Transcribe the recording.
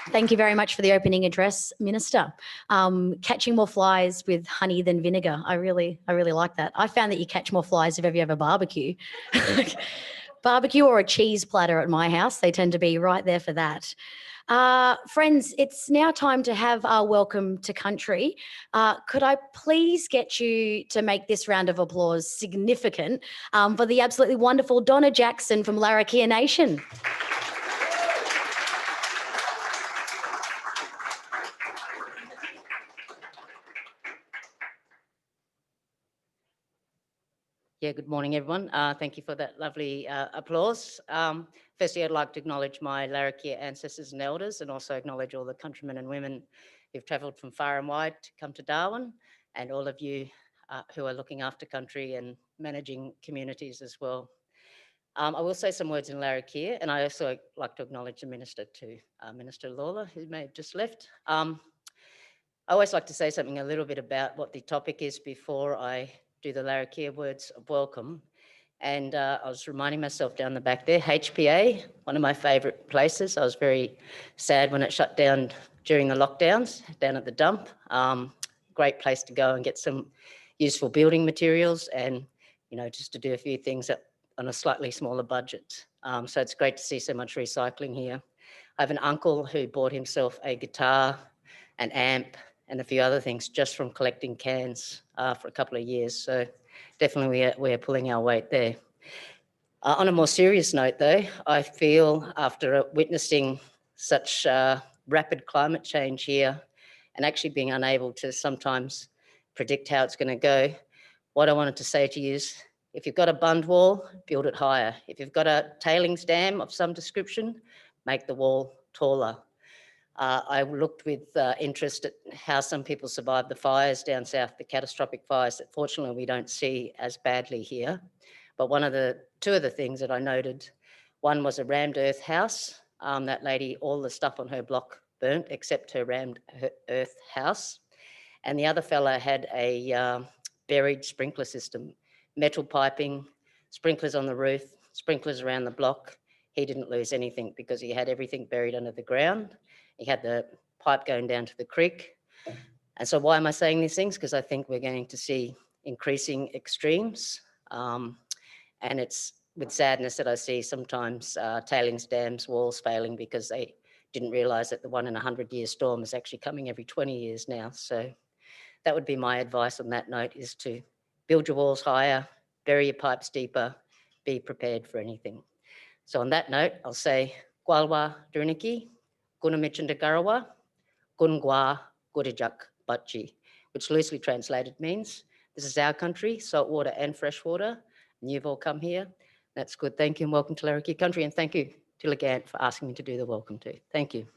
Thank you very much for the opening address, Minister. Catching more flies with honey than vinegar. I really like that. I found that you catch more flies if you have a barbecue. Barbecue or a cheese platter at my house. They tend to be right there for that. Friends, it's now time to have our welcome to country. Could I please get you to make this round of applause significant for the absolutely wonderful Donna Jackson from Larrakia Nation. Yeah, good morning, everyone. Thank you for that lovely applause. Firstly, I'd like to acknowledge my Larrakia ancestors and elders, and also acknowledge all the countrymen and women who've travelled from far and wide to come to Darwin, and all of you who are looking after country and managing communities as well. I will say some words in Larrakia, and I also like to acknowledge the Minister too, Minister Lawler, who may have just left. I always like to say something a little bit about what the topic is before I do the Larrakia words of welcome. And I was reminding myself down the back there, HPA, one of my favourite places. I was very sad when it shut down during the lockdowns down at the dump. Great place to go and get some useful building materials and, you know, just to do a few things on a slightly smaller budget. So it's great to see so much recycling here. I have an uncle who bought himself a guitar, an amp, and a few other things just from collecting cans for a couple of years. So definitely we're pulling our weight there. On a more serious note though, I feel after witnessing such rapid climate change here and actually being unable to sometimes predict how it's going to go, what I wanted to say to you is, if you've got a bund wall, build it higher. If you've got a tailings dam of some description, make the wall taller. I looked with interest at how some people survived the fires down south, the catastrophic fires that fortunately we don't see as badly here. But two of the things that I noted, one was a rammed earth house. That lady, all the stuff on her block burnt except her rammed earth house. And the other fella had a buried sprinkler system, metal piping, sprinklers on the roof, sprinklers around the block. He didn't lose anything because he had everything buried under the ground. He had the pipe going down to the creek. And so why am I saying these things? Because I think we're going to see increasing extremes. And it's with sadness that I see sometimes tailings dams, walls failing because they didn't realise that the 1 in 100-year storm is actually coming every 20 years now. So that would be my advice on that note, is to build your walls higher, bury your pipes deeper, be prepared for anything. So on that note, I'll say, Gwalwa Durniki, Gunamichandagarawa, Gungwa Gudijak Bachi, which loosely translated means, this is our country, saltwater and freshwater, and you've all come here. That's good. Thank you and welcome to Larrakia country, and thank you to Legant for asking me to do the welcome to. Thank you.